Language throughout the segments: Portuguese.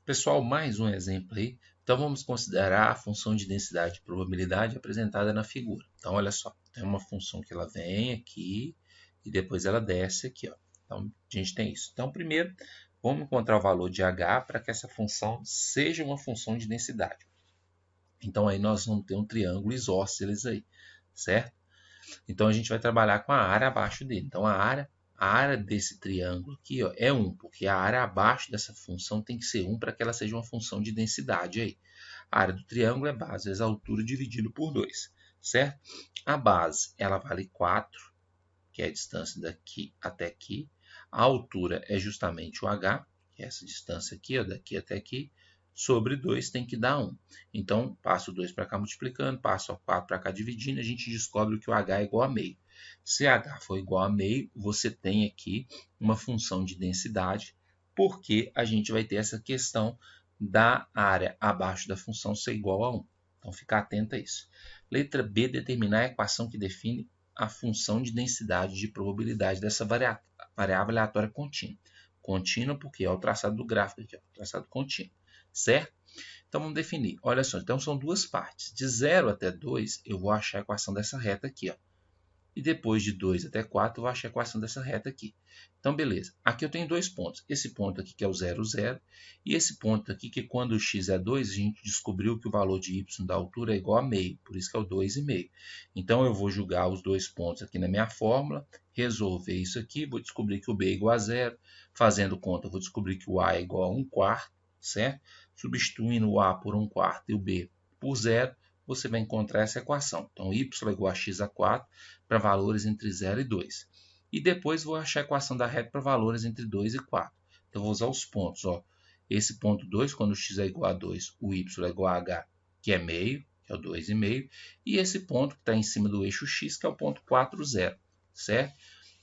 Pessoal, mais um exemplo aí. Então, vamos considerar a função de densidade de probabilidade apresentada na figura. Então, olha só, tem uma função que ela vem aqui e depois ela desce aqui, ó. Então, a gente tem isso. Então, primeiro, vamos encontrar o valor de h para que essa função seja uma função de densidade. Então, aí nós vamos ter um triângulo isósceles aí, certo? Então, a gente vai trabalhar com a área abaixo dele. Então, a área desse triângulo aqui, ó, é 1, porque a área abaixo dessa função tem que ser 1 para que ela seja uma função de densidade aí. A área do triângulo é base vezes a altura dividido por 2, certo? A base, ela vale 4, que é a distância daqui até aqui. A altura é justamente o h, que é essa distância aqui, ó, daqui até aqui, sobre 2 tem que dar 1. Então, passo o 2 para cá multiplicando, passo o 4 para cá dividindo, a gente descobre que o h é igual a meio. Se h for igual a meio, você tem aqui uma função de densidade, porque a gente vai ter essa questão da área abaixo da função ser igual a 1. Então, fica atento a isso. Letra B, determinar a equação que define a função de densidade de probabilidade dessa variável aleatória contínua. Contínua porque é o traçado do gráfico aqui, ó, o traçado contínuo, certo? Então vamos definir. Olha só, então são duas partes. De 0 até 2, eu vou achar a equação dessa reta aqui, ó. E depois de 2 até 4, eu vou achar a equação dessa reta aqui. Então, beleza. Aqui eu tenho dois pontos. Esse ponto aqui que é o 0, 0. E esse ponto aqui que quando o x é 2, a gente descobriu que o valor de y da altura é igual a meio. Por isso que é o 2,5. Então, eu vou jogar os dois pontos aqui na minha fórmula, resolver isso aqui, vou descobrir que o b é igual a 0. Fazendo conta, eu vou descobrir que o a é igual a 1 quarto, certo? Substituindo o a por 1 quarto e o b por 0, você vai encontrar essa equação. Então, y é igual a x a 4 para valores entre 0 e 2. E depois vou achar a equação da reta para valores entre 2 e 4. Então, vou usar os pontos. Ó. Esse ponto 2, quando x é igual a 2, o y é igual a h, que é meio, que é o 2,5. E esse ponto que está em cima do eixo x, que é o ponto 4, 0. Certo?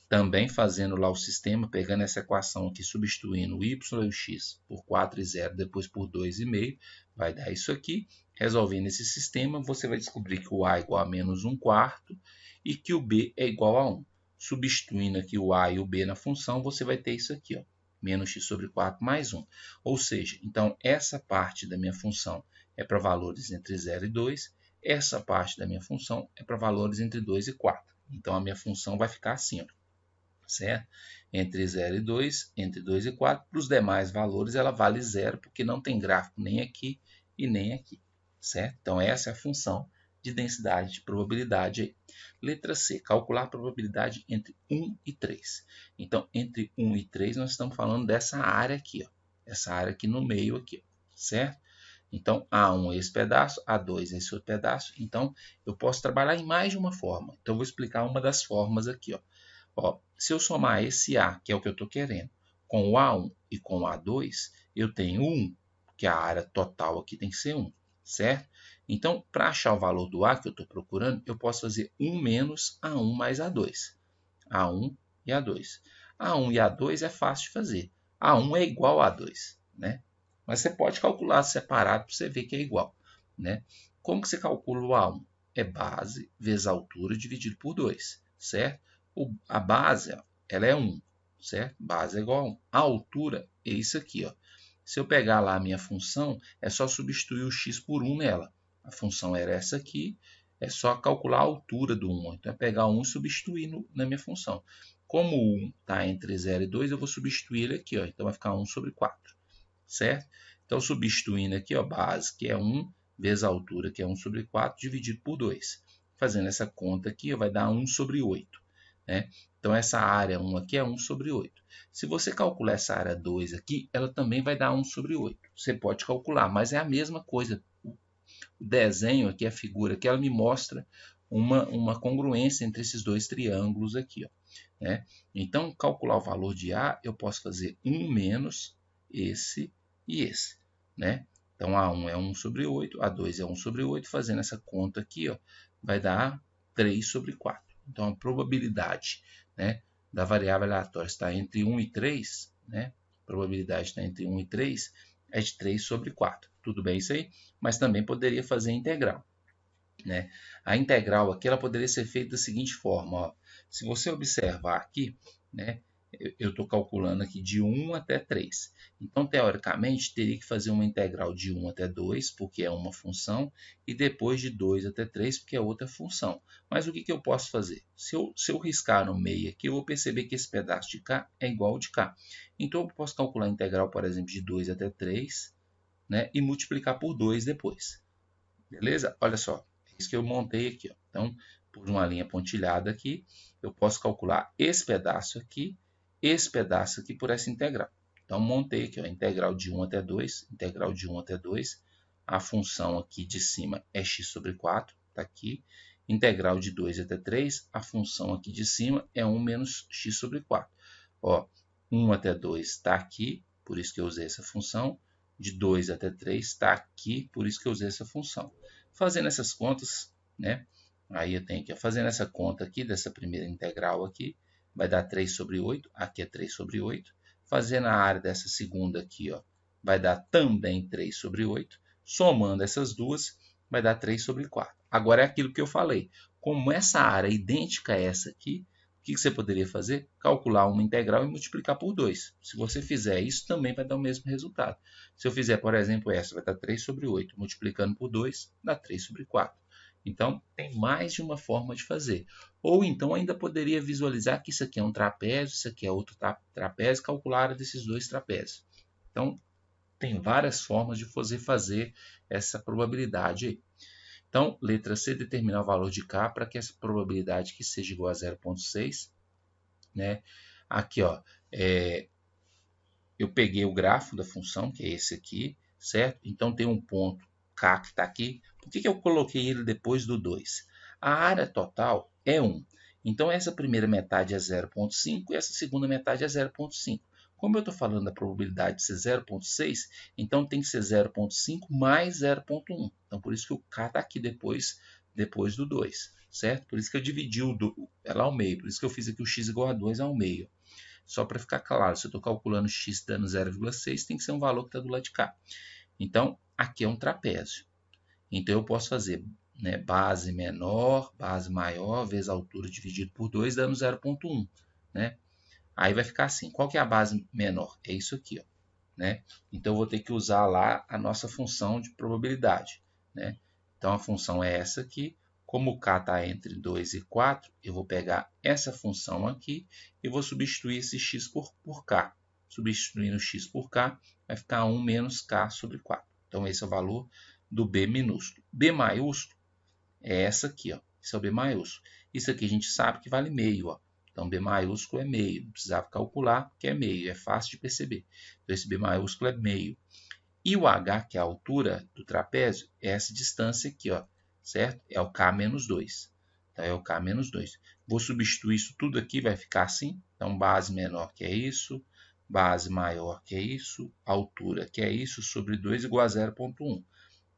Também fazendo lá o sistema, pegando essa equação aqui, substituindo o y e o x por 4 e 0, depois por 2,5, vai dar isso aqui. Resolvendo esse sistema, você vai descobrir que o a é igual a menos 1 quarto e que o b é igual a 1. Substituindo aqui o a e o b na função, você vai ter isso aqui, ó, menos x sobre 4 mais 1. Ou seja, então essa parte da minha função é para valores entre 0 e 2, essa parte da minha função é para valores entre 2 e 4. Então a minha função vai ficar assim, ó, certo? Entre 0 e 2, entre 2 e 4, para os demais valores ela vale 0, porque não tem gráfico nem aqui e nem aqui, certo? Então essa é a função de densidade de probabilidade aí. Letra C, calcular a probabilidade entre 1 e 3. Então, entre 1 e 3, nós estamos falando dessa área aqui, ó, essa área aqui no meio aqui, ó, certo? Então, A1 é esse pedaço, A2 é esse outro pedaço. Então, eu posso trabalhar em mais de uma forma. Então, eu vou explicar uma das formas aqui, ó. Ó, se eu somar esse A, que é o que eu estou querendo, com o A1 e com o A2, eu tenho 1, que a área total aqui tem que ser 1, certo? Então, para achar o valor do A que eu estou procurando, eu posso fazer 1 menos A1 mais A2. A1 e A2. A1 e A2 é fácil de fazer. A1 é igual a A2, né? Mas você pode calcular separado para você ver que é igual, né? Como que você calcula o A1? É base vezes a altura dividido por 2, certo? A base, ó, ela é 1, certo? Base é igual a 1. A altura é isso aqui, ó. Se eu pegar lá a minha função, é só substituir o x por 1 nela. A função era essa aqui, é só calcular a altura do 1. Então, é pegar 1 e substituir na minha função. Como o 1 está entre 0 e 2, eu vou substituir ele aqui, ó. Então, vai ficar 1 sobre 4, certo? Então, substituindo aqui, ó, base, que é 1, vezes a altura, que é 1 sobre 4, dividido por 2. Fazendo essa conta aqui, ó, vai dar 1 sobre 8. Né? Então, essa área 1 aqui é 1 sobre 8. Se você calcular essa área 2 aqui, ela também vai dar 1 sobre 8. Você pode calcular, mas é a mesma coisa. O desenho aqui, a figura aqui, ela me mostra uma congruência entre esses dois triângulos aqui. Ó, né? Então, calcular o valor de A, eu posso fazer 1 menos esse e esse. Né? Então, A1 é 1 sobre 8, A2 é 1 sobre 8. Fazendo essa conta aqui, ó, vai dar 3 sobre 4. Então, a probabilidade, né, da variável aleatória está entre 1 e 3, né? A probabilidade está entre 1 e 3, é de 3 sobre 4. Tudo bem isso aí? Mas também poderia fazer integral, né? A integral aqui ela poderia ser feita da seguinte forma. Ó. Se você observar aqui, né, eu estou calculando aqui de 1 até 3. Então, teoricamente, teria que fazer uma integral de 1 até 2, porque é uma função, e depois de 2 até 3, porque é outra função. Mas o que eu posso fazer? Se eu riscar no meio aqui, eu vou perceber que esse pedaço de cá é igual ao de cá. Então, eu posso calcular a integral, por exemplo, de 2 até 3, né, e multiplicar por 2 depois. Beleza? Olha só, é isso que eu montei aqui. Ó. Então, por uma linha pontilhada aqui, eu posso calcular esse pedaço aqui por essa integral. Então, montei aqui, ó, integral de 1 até 2, integral de 1 até 2. A função aqui de cima é x sobre 4, está aqui. Integral de 2 até 3, a função aqui de cima é 1 menos x sobre 4. Ó, 1 até 2 está aqui, por isso que eu usei essa função. De 2 até 3 está aqui, por isso que eu usei essa função. Fazendo essas contas, né? Aí eu tenho que fazendo essa conta aqui, dessa primeira integral aqui, vai dar 3 sobre 8, aqui é 3 sobre 8. Fazendo a área dessa segunda aqui, ó, vai dar também 3 sobre 8. Somando essas duas, vai dar 3 sobre 4. Agora é aquilo que eu falei. Como essa área é idêntica a essa aqui, o que você poderia fazer? Calcular uma integral e multiplicar por 2. Se você fizer isso, também vai dar o mesmo resultado. Se eu fizer, por exemplo, essa, vai dar 3 sobre 8. Multiplicando por 2, dá 3 sobre 4. Então, tem mais de uma forma de fazer. Ou então ainda poderia visualizar que isso aqui é um trapézio, isso aqui é outro trapézio, calcular a área desses dois trapézios. Então, tem várias formas de fazer essa probabilidade aí. Então, letra C, determinar o valor de K para que essa probabilidade que seja igual a 0,6. Né? Aqui, ó, eu peguei o grafo da função, que é esse aqui, certo? Então, tem um ponto K que está aqui. Por que eu coloquei ele depois do 2? A área total é 1. Então, essa primeira metade é 0,5 e essa segunda metade é 0,5. Como eu estou falando da probabilidade de ser 0,6, então tem que ser 0,5 mais 0,1. Então, por isso que o K está aqui depois do 2, certo? Por isso que eu dividi ela ao meio. Por isso que eu fiz aqui o x igual a 2 ao meio. Só para ficar claro, se eu estou calculando x dando 0,6, tem que ser um valor que está do lado de cá. Então, aqui é um trapézio. Então, eu posso fazer, né, base menor, base maior, vezes a altura dividido por 2, dando 0,1. Né? Aí vai ficar assim. Qual que é a base menor? É isso aqui. Ó, né? Então, eu vou ter que usar lá a nossa função de probabilidade. Né? Então, a função é essa aqui. Como o K está entre 2 e 4, eu vou pegar essa função aqui e vou substituir esse x por K. Substituindo x por K, vai ficar 1 menos K sobre 4. Então, esse é o valor do B minúsculo. B maiúsculo é essa aqui. Ó. Esse é o B maiúsculo. Isso aqui a gente sabe que vale meio. Ó. Então, B maiúsculo é meio. Não precisava calcular, porque é meio. É fácil de perceber. Então, esse B maiúsculo é meio. E o H, que é a altura do trapézio, é essa distância aqui, ó, certo? É o K menos 2. Então, é o K menos 2. Vou substituir isso tudo aqui, vai ficar assim. Então, base menor que é isso, base maior que é isso, altura que é isso, sobre 2 igual a 0,1.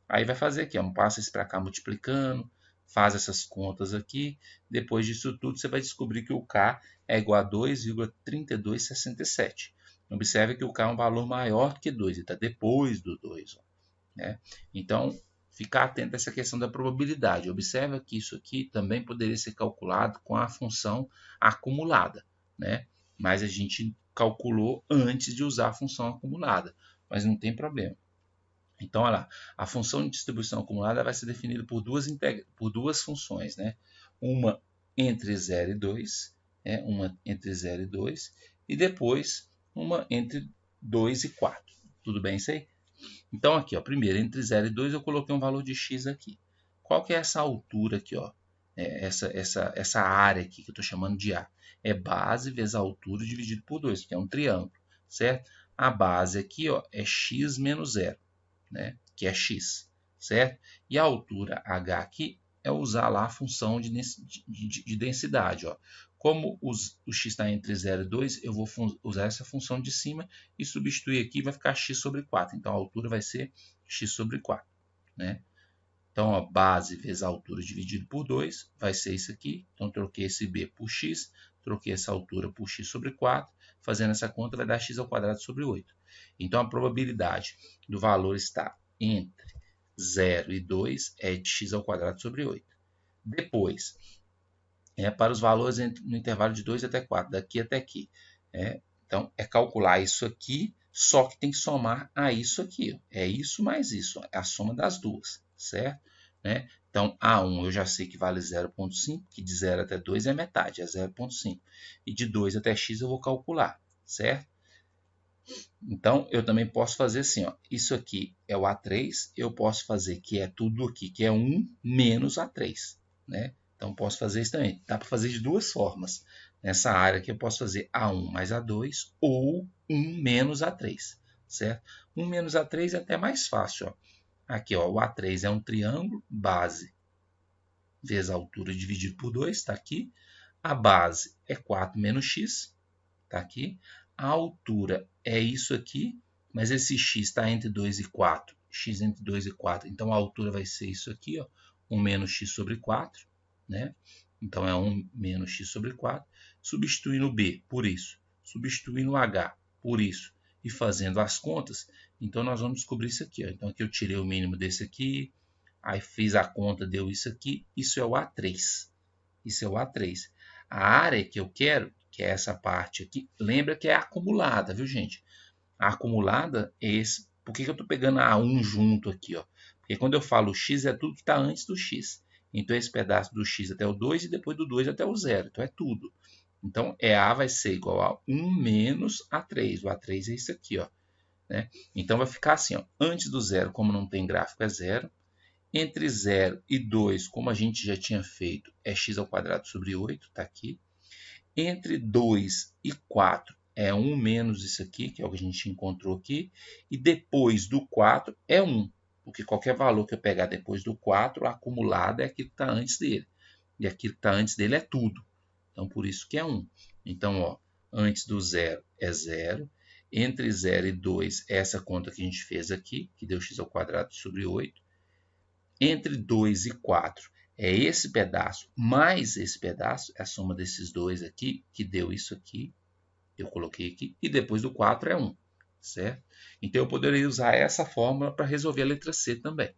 Aí vai fazer aqui, ó, passa isso para cá multiplicando, faz essas contas aqui. Depois disso tudo, você vai descobrir que o K é igual a 2,3267. Observe que o K é um valor maior que 2, ele está depois do 2. Ó, né? Então, ficar atento a essa questão da probabilidade. Observe que isso aqui também poderia ser calculado com a função acumulada. Né? Mas a gente calculou antes de usar a função acumulada. Mas não tem problema. Então, olha lá, a função de distribuição acumulada vai ser definida por duas funções. Né? Uma entre 0 e 2, né? Uma entre 0 e 2, e depois uma entre 2 e 4. Tudo bem isso aí? Então, aqui, ó, primeiro, entre 0 e 2, eu coloquei um valor de x aqui. Qual que é essa altura aqui? Ó? Essa área aqui que eu estou chamando de A. É base vezes a altura dividido por 2, que é um triângulo, certo? A base aqui, ó, é x menos 0, né? Que é x, certo? E a altura h aqui é usar lá a função de densidade. Ó. Como o x está entre 0 e 2, eu vou usar essa função de cima e substituir aqui, vai ficar x sobre 4. Então, a altura vai ser x sobre 4. Né? Então, ó, base vezes a altura dividido por 2 vai ser isso aqui. Então, troquei esse b por x, troquei essa altura por x sobre 4. Fazendo essa conta, vai dar x ao quadrado sobre 8. Então, a probabilidade do valor estar entre 0 e 2 é de x ao quadrado sobre 8. Depois, para os valores no intervalo de 2 até 4, daqui até aqui, Então, é calcular isso aqui, só que tem que somar a isso aqui. Ó. É isso mais isso, ó, é a soma das duas, certo? Né? Então, A1 eu já sei que vale 0,5, que de 0 até 2 é metade, é 0,5. E de 2 até x eu vou calcular, certo? Então, eu também posso fazer assim, ó, isso aqui é o A3, eu posso fazer que é tudo aqui, que é 1 menos A3, né? Então, posso fazer isso também. Dá para fazer de duas formas. Nessa área aqui, eu posso fazer A1 mais A2 ou 1 menos A3, certo? 1 menos A3 é até mais fácil, ó. Aqui, ó, o A3 é um triângulo, base vezes a altura dividido por 2, está aqui. A base é 4 menos x, está aqui. A altura é isso aqui, mas esse x está entre 2 e 4. X entre 2 e 4. Então, a altura vai ser isso aqui, ó, 1 menos x sobre 4. Né? Então, é 1 menos x sobre 4. Substituindo b por isso. Substituindo h por isso. E fazendo as contas, então nós vamos descobrir isso aqui. Ó. Então, aqui eu tirei o mínimo desse aqui. Aí fiz a conta, deu isso aqui. Isso é o A3. Isso é o A3. A área que eu quero, que é essa parte aqui, lembra que é acumulada, viu, gente? A acumulada é esse. Por que eu estou pegando a A1 junto aqui? Ó? Porque quando eu falo x, é tudo que está antes do x. Então, esse pedaço do x até o 2 e depois do 2 até o 0. Então, é tudo. Então, A vai ser igual a 1 menos A3. O A3 é isso aqui. Ó, né? Então, vai ficar assim. Ó, antes do 0, como não tem gráfico, é 0. Entre 0 e 2, como a gente já tinha feito, é x ao quadrado sobre 8, está aqui. Entre 2 e 4 é 1 menos isso aqui, que é o que a gente encontrou aqui. E depois do 4 é 1, porque qualquer valor que eu pegar depois do 4, acumulado é aquilo que está antes dele. E aquilo que está antes dele é tudo. Então, por isso que é 1. Então, ó, antes do 0 é 0. Entre 0 e 2 é essa conta que a gente fez aqui, que deu x ao quadrado sobre 8. Entre 2 e 4 é esse pedaço mais esse pedaço, é a soma desses dois aqui, que deu isso aqui, eu coloquei aqui, e depois do 4 é 1, certo? Então eu poderia usar essa fórmula para resolver a letra C também.